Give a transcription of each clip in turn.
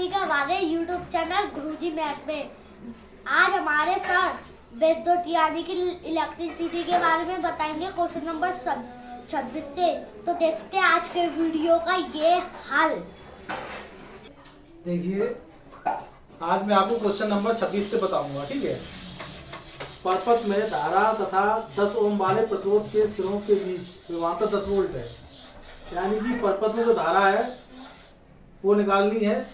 स्वागत है हमारे YouTube चैनल गुरुजी मैथ में। आज हमारे सर विद्युत यानी कि इलेक्ट्रिसिटी के बारे में बताएंगे क्वेश्चन नंबर 26 से। तो देखते हैं आज के वीडियो का ये हल। देखिए, आज मैं आपको क्वेश्चन नंबर 26 से बताऊंगा, ठीक है। परपथ में धारा तथा 10 ओम वाले प्रतिरोध के सिरों के बीच विभवांतर 10 वोल्ट है। यानी कि परपथ में जो धारा है वो निकालनी है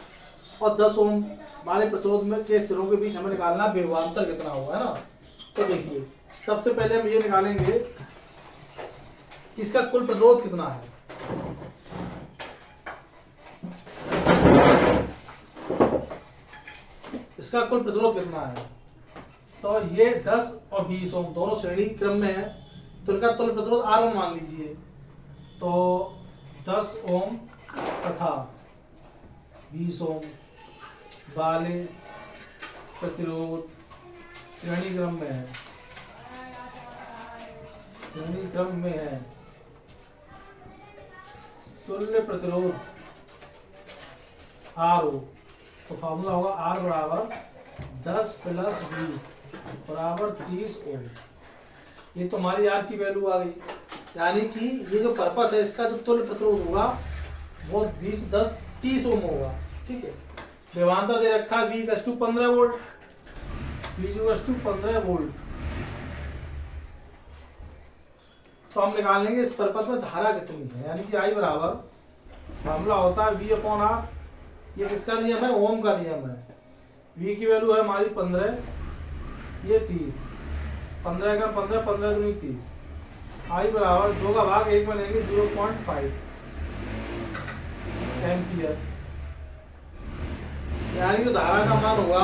और 10 ओम वाले प्रतिरोध में के सिरों के बीच हमें निकालना विभवांतर कितना होगा, है ना। तो देखिए, सबसे पहले हम ये निकालेंगे कि इसका कुल प्रतिरोध कितना है। इसका कुल प्रतिरोध कितना है, तो ये 10 और 20 ओम दोनों श्रेणी क्रम में है, तो इनका कुल प्रतिरोध R1 मान लीजिए। तो 10 ओम तथा 20 ओम वाले प्रतिरोध श्रेणी क्रम में है, श्रेणी क्रम में है। तुल्य प्रतिरोध R हो तो फॉर्मूला होगा R बराबर 10 प्लस 20 बराबर 30 ओम। ये तो हमारी R की वैल्यू आ गई। यानी कि ये जो परपथ है इसका जो तुल्य प्रतिरोध होगा वो 30 ओम होगा, ठीक है। विभवांतर दे रखा है V 15 वोल्ट, V 15 वोल्ट। तो हम निकाल लेंगे इस परपथ में धारा कितनी है। यानी कि I बराबर फॉर्मूला होता है V अपॉन R। ये किसका नियम है? ओम का नियम है। V की वैल्यू है हमारी 15, ये 30, 15 का 15, 15 दूनी 30। I बराबर 2 का भाग 1 में लेंगे 0.5 एम्पियर। यानी कि धारा का मान होगा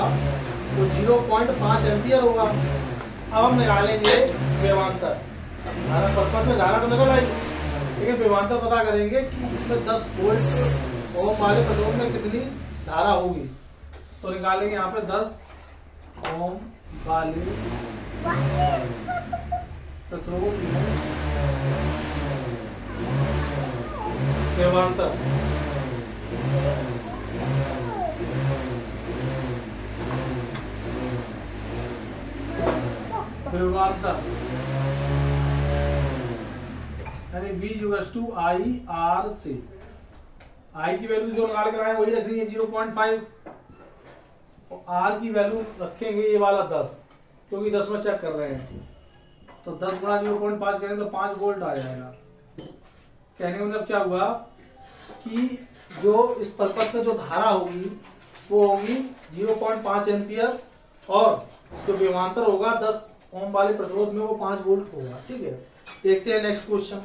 वो 0.5 एम्पियर होगा। अब हम निकालेंगे विभवांतर। धारा परपथ में धारा तो निकल आई, लेकिन विभवांतर पता करेंगे कि इसमें 10 वोल्ट ओम वाले प्रतिरोध में कितनी धारा होगी। तो निकालेंगे यहाँ पे 10 ओम वाले प्रतिरोध में विभवांतर। विभवांतर यानी V = IR से I की वैल्यू जो निकाल कर आए वही रखनी है 0.5 और R की वैल्यू रखेंगे ये वाला 10, क्योंकि 10 में चेक कर रहे हैं। तो 10 गुणा 0.5 करेंगे तो 5 वोल्ट आ जाएगा। कहने का मतलब क्या हुआ कि जो इस परपथ में जो धारा होगी वो होगी 0.5 एम्पियर और जो विभवांतर होगा 10 ओम वाले प्रतिरोध में वो 5 वोल्ट होगा, ठीक है। देखते हैं नेक्स्ट क्वेश्चन,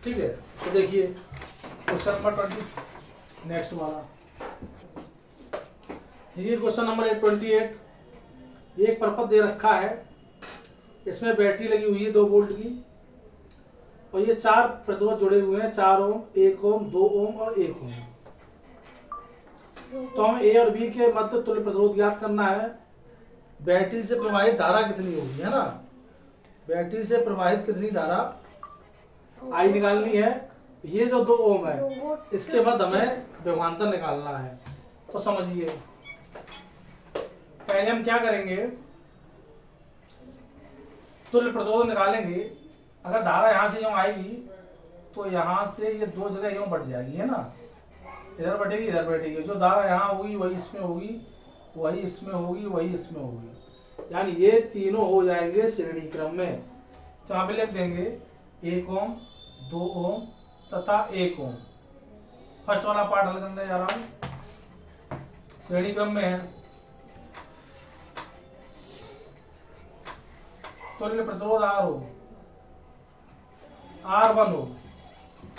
ठीक है। तो देखिए क्वेश्चन नंबर 20 नेक्स्ट वाला। देखिए क्वेश्चन नंबर 28। एक परपथ दे रखा है, इसमें बैटरी लगी हुई है 2 वोल्ट की और ये 4 प्रतिरोध जुड़े हुए हैं, 4 ओम, 1 ओम, 2 ओम और 1 ओम। तो हमें ए और बी के मध्य तुल्य प्रतिरोध ज्ञात करना है। बैटरी से प्रवाहित धारा कितनी होगी, है ना। बैटरी से प्रवाहित कितनी धारा I निकालनी है। ये जो 2 ओम है इसके बाद हमें विभवांतर निकालना है। तो समझिए, पहले हम क्या करेंगे, तुल्य प्रतिरोध निकालेंगे। अगर धारा यहां से यूं आएगी तो यहां से ये 2 जगह यूं बढ़ जाएगी, है ना। इधर बढ़ेगी, इधर बढ़ेगी। जो धारा यहाँ होगी वही इसमें होगी, वही इसमें होगी, वही इसमें होगी। यानी ये तीनों हो जाएंगे श्रेणी क्रम में। तो यहाँ पे लिख देंगे 1 ओम, 2 ओम तथा 1 ओम। फर्स्ट वाला पार्ट हल करने जा रहा हूं, श्रेणी क्रम में है। तुल्य प्रतिरोध R हो, R1 हो,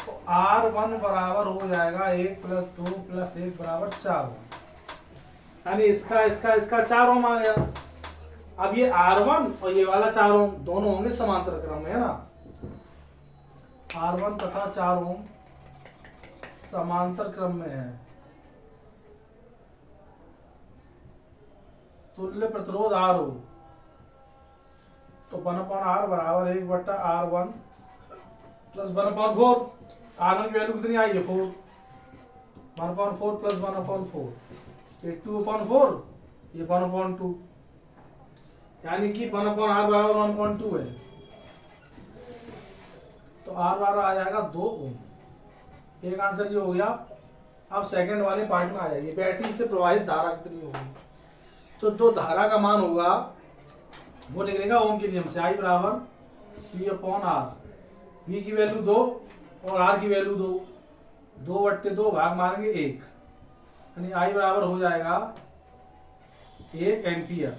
तो R1 बराबर हो जाएगा 1 + 2 + 1 बराबर 4 ओम। यानी इसका 4 ओम आ गया। अब ये R1 और ये वाला 4 ओम दोनों होंगे समांतर क्रम में, है ना। R1 तथा 4 ओम समांतर क्रम में है। तुल्य प्रतिरोध R हो तो 1/R बराबर 1/R1 प्लस 1/4। R1 की वैल्यू कितनी आई है 4, 1/4 प्लस 1/4, ये 2/4, ये 1/2, यानी कि 1/r बराबर 1/2 है। तो R बराबर आ जाएगा 2 ओम। एक आंसर ये हो गया। अब सेकंड वाले पार्ट में आ जाइए, बैटरी से प्रवाहित धारा कितनी होगी। तो जो धारा का मान होगा वो लिख लेगा ओम के नियम से, I बराबर V/R। V की वैल्यू 2 और R की वैल्यू 2, 2/2 भाग मारेंगे 1, यानी I बराबर हो जाएगा 1 एम्पियर।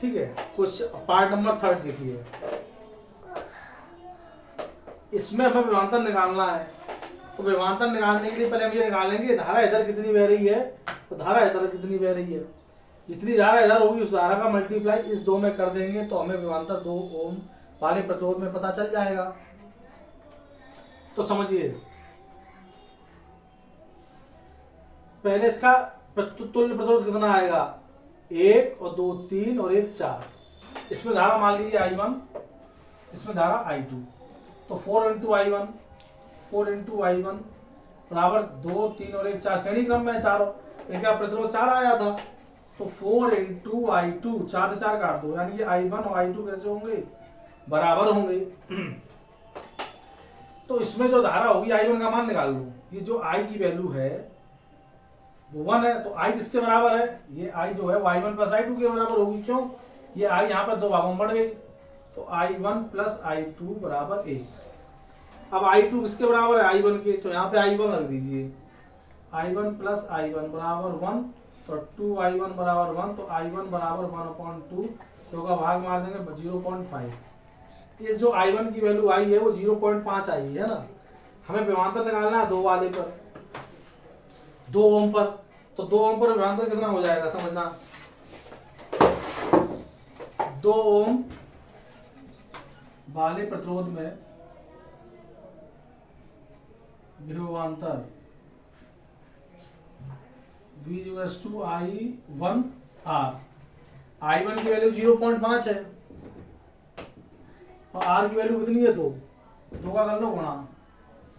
ठीक है, क्वेश्चन पार्ट नंबर 3 देखिए। इसमें हमें विभवांतर निकालना है। तो विभवांतर निकालने के लिए पहले हम ये निकालेंगे धारा इधर कितनी बह रही है, तो धारा इधर कितनी बह रही है। जितनी धारा इधर होगी उस धारा का मल्टीप्लाई इस 2 में कर देंगे तो हमें विभवांतर 2 ओम वाले प्रतिरोध में पता चल जाएगा। तो समझिए, पहले इसका तुल्य प्रतिरोध कितना आएगा, 1 और 2 3 और 1 4। इसमें धारा मान लीजिए I1, इसमें धारा I2, तो 4 × I1 बराबर 2 3 और 1 4, श्रेणी क्रम में चारों, इनका प्रतिरोध 4 आया था। तो 4 × I2, 4 से 4 काट दो, यानी कि I1 और I2 कैसे होंगे, बराबर होंगे। तो इसमें जो धारा होगी I1 का मान निकाल लो। ये जो I की वैल्यू है वो 1 है, तो I किसके बराबर है, ये I जो है वो I1 + I2 के बराबर होगी। क्यों, ये I यहाँ पर 2 भागों में बढ़ गई, तो I1 + I2 बराबर 1। अब I2 किसके बराबर है, I1 के, तो यहाँ पे I1 रख दीजिए। I1 + I1 बराबर 1, तो 2I1 बराबर 1, तो I1 बराबर 1/2, तो का भाग मार देंगे 0.5। इस जो I1 की वैल्यू आई है वो 0.5 आई है ना। हमें विभवांतर निकालना है 2 वाले पर, 2 ओम पर। तो 2 ओम पर विभवांतर कितना हो जाएगा, समझना। 2 ओम वाले प्रतिरोध में विभवांतर V/I1R। I1 की वैल्यू 0.5 है और R की वैल्यू कितनी है, 2 का कर लो गुणा,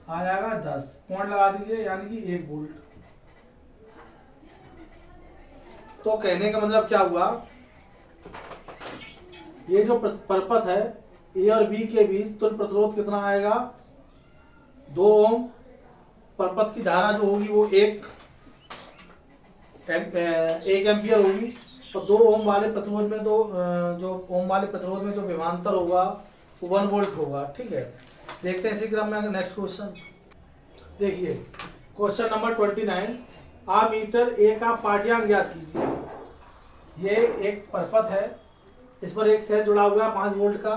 आ जाएगा 10। पॉइंट लगा दीजिए, यानी कि 1 वोल्ट। तो कहने का मतलब क्या हुआ, ये जो परपथ है A और B के बीच तुल्य प्रतिरोध कितना आएगा, 2 ओम। परपथ की धारा जो होगी वो 1 एम्पियर होगी। और 2 ओम वाले प्रतिरोध में जो ओम वाले प्रतिरोध में जो विभवांतर होगा वो 1 वोल्ट होगा। ठीक है, देखते हैं इसी क्रम में नेक्स्ट क्वेश्चन। देखिए क्वेश्चन नंबर 29, मीटर ए का पाठ्यांक ज्ञात कीजिए। ये एक परपथ है, इस पर एक सेल जुड़ा हुआ है 5 वोल्ट का।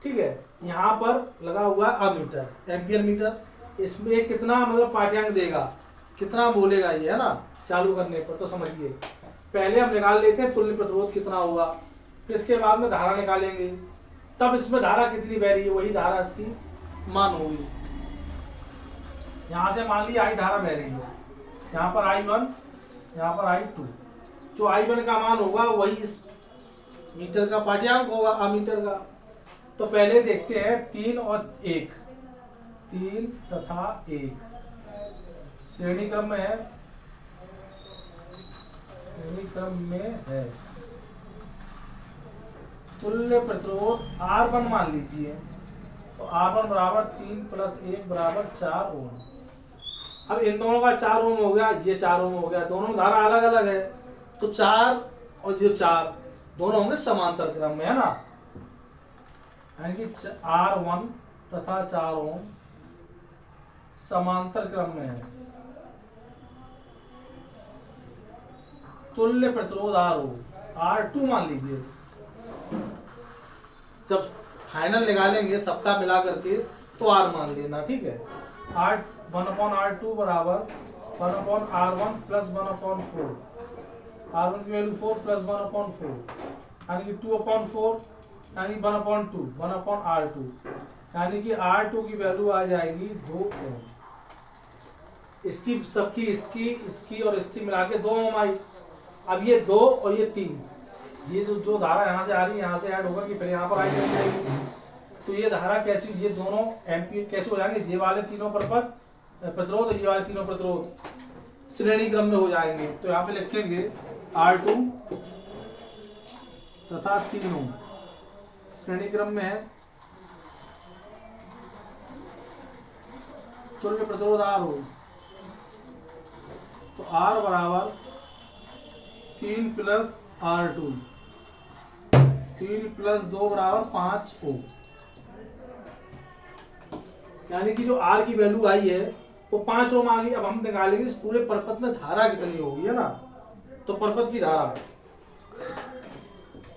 ठीक है, यहाँ पर लगा हुआ है अमीटर, एम्पियर मीटर। इसमें कितना मतलब पाठ्यांक देगा, कितना बोलेगा ये, है ना, चालू करने पर। तो समझिए, पहले हम निकाल लेते हैं तुल्य प्रतिरोध कितना होगा, फिर इसके बाद में धारा निकालेंगे, तब इसमें धारा कितनी बह रही है वही धारा इसकी मान होगी। यहाँ से मान लीजिए I धारा बह रही है, यहाँ पर I1, यहाँ पर I2। जो I1 का मान होगा वही इस मीटर का पाठ्यांक होगा, अमीटर का। तो पहले देखते हैं 3 और 1, 3 तथा 1 श्रेणी क्रम में है, श्रेणी क्रम में है। तुल्य प्रतिरोध R1 मान लीजिए, तो R1 बराबर 3 + 1 बराबर 4 ओम। अब इन दोनों का 4 ओम हो गया, ये 4 ओम हो गया, दोनों धारा अलग अलग है, तो 4 और जो 4 दोनों होंगे समांतर क्रम में, है ना, यानी कि R1 तथा 4 ओम समांतर क्रम में है। तुल्य प्रतिरोध R2 मान लीजिए। जब फाइनल निकालेंगे सबका मिला करके तो R मान लेना। ठीक है, 1/R2 बराबर 1/R1 + 1/4। R1 की वैल्यू 4 + 1/4, यानी कि 2/4, यानी 1/2, 1/R2, यानी कि R2 की वैल्यू आ जाएगी 2 ओम। इसकी सबकी इसकी और इसकी मिला के 2 ओम आई। अब ये 2 और ये 3, ये जो धारा यहाँ से आ रही है यहाँ से ऐड होकर कि फिर यहाँ पर आई जाएगी, तो ये धारा कैसी, ये दोनों एम्पीयर कैसे हो जाएंगे, जे वाले तीनों प्रतिरोध और ये वाले तीनों प्रतिरोध श्रेणी क्रम में हो जाएंगे। तो यहाँ पे लिखेंगे R2 तथा तीनों श्रेणी क्रम में है, तुल्य प्रतिरोध R हो, तो R बराबर 3 प्लस R2, 3 प्लस 2 बराबर 5 Ω। यानी कि जो R की वैल्यू आई है वो 5 Ω आ गई। अब हम निकालेंगे इस पूरे परपथ में धारा कितनी होगी, है ना। तो परपथ की धारा,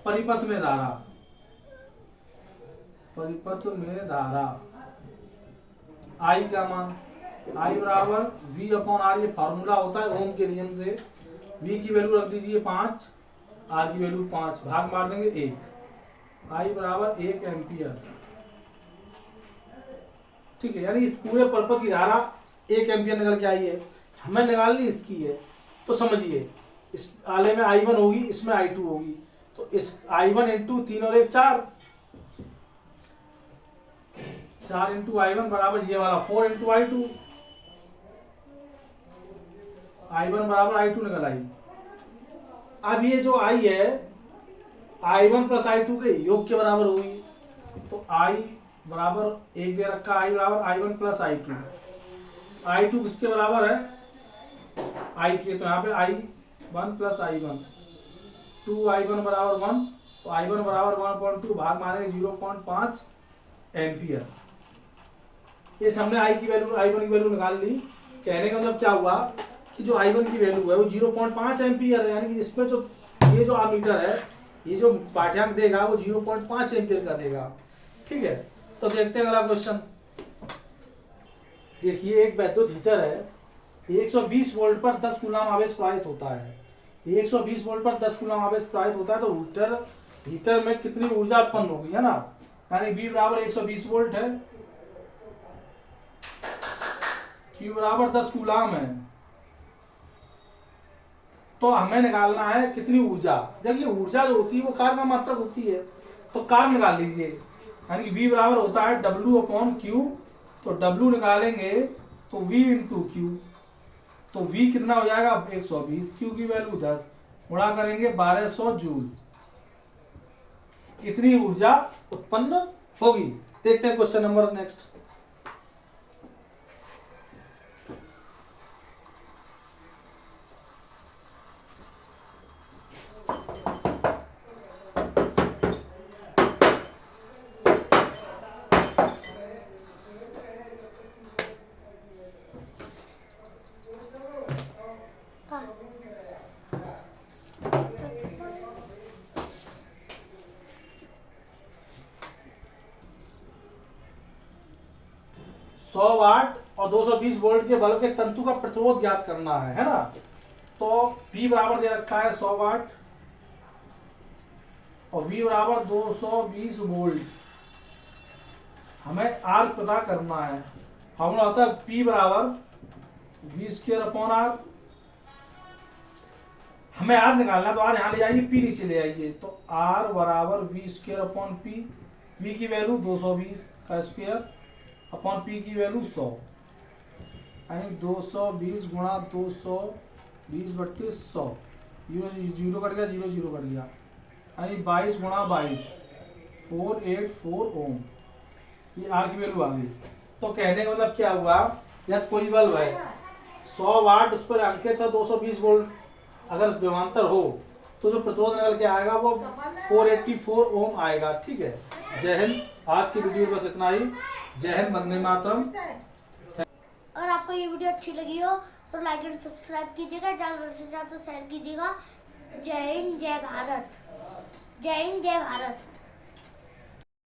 परिपथ में धारा, परिपथ में धारा I का मान, I बराबर V/R, ये फार्मूला होता है ओम के नियम से। V की वैल्यू रख दीजिए 5, R की वैल्यू 5, भाग मार देंगे 1, I बराबर 1 एम्पियर। ठीक है, यानी इस पूरे परपथ की धारा 1 एम्पियर निकल के आई है। हमें निकालनी इसकी है, तो समझिए इस आले में I1 होगी, इसमें I2 होगी, तो इस I1 इंटू 3 और 1 4, 4 इंटू I1 बराबर ये वाला 4 इंटू I2, I1 बराबर I2 निकल आई। अब ये जो I है I1 प्लस I2 के योग के बराबर होगी, तो I बराबर 1 दे रखा, I बराबर I1 प्लस I2, I2 किसके बराबर है, I के, तो यहाँ पे I1 प्लस I1, 2I1 बराबर 1, तो I1 बराबर 1.2, भाग मारेंगे 0.5 एम्पियर। इस हमने I की वैल्यू, I1 की वैल्यू निकाल ली। कहने का मतलब क्या हुआ कि जो I1 की वैल्यू है वो 0.5 एम्पियर है, यानी कि इसमें जो ये जो आमीटर है, ये जो पाठ्यांक देगा वो 0.5 एम्पियर का देगा। ठीक है, तो देखते हैं अगला क्वेश्चन। देखिए एक वैद्युत हीटर है, 120 वोल्ट पर 10 कूलम आवेश प्रवाहित होता है। 120 वोल्ट पर 10 कूलम आवेश प्रवाहित होता है, तो हीटर में कितनी ऊर्जा उत्पन्न होगी, है ना। यानी V बराबर 120 वोल्ट है, Q बराबर 10 कूलम है, तो हमें निकालना है कितनी ऊर्जा। देखिए ऊर्जा जो होती है वो कार्य का मात्रक होती है, तो कार्य निकाल लीजिए। यानी V बराबर होता है W/Q, तो W निकालेंगे तो V इंटू Q, तो V कितना हो जाएगा 120, Q की वैल्यू 10, गुणा करेंगे 1200 जूल, इतनी ऊर्जा उत्पन्न होगी। देखते हैं क्वेश्चन नंबर नेक्स्ट। सौ वाट और 220 वोल्ट के बल्ब के तंतु का प्रतिरोध ज्ञात करना है ना। तो P बराबर दे रखा है 100 वाट और V बराबर 220 वोल्ट, हमें R पता करना है। फॉर्मूला होता है P बराबर V²/R। हमें R निकालना है, तो R यहाँ ले जाइए, P नीचे ले आइए, तो R बराबर V²/P। V की वैल्यू 220 का स्क्वायर अपॉन P की वैल्यू 100, यानी 220 गुणा 220/100, 0 कट गया, 0 कट गया, यानी 22 गुणा 22, 484 ओम। ये R की वैल्यू आ गई। तो कहने का मतलब क्या हुआ, यदि कोई बल्ब है 100 वाट, उस पर अंकित है 220 वोल्ट, अगर विभवांतर हो तो जो प्रतिरोध निकल के आएगा वो 484 ओम आएगा। ठीक है, जय हिंद। आज की वीडियो बस इतना ही। जय हिंद, वंदे मातरम। अगर आपको ये वीडियो अच्छी लगी हो तो लाइक एंड सब्सक्राइब कीजिएगा, ज़्यादा से ज़्यादा शेयर कीजिएगा। जय हिंद, जय भारत। जय हिंद, जय भारत।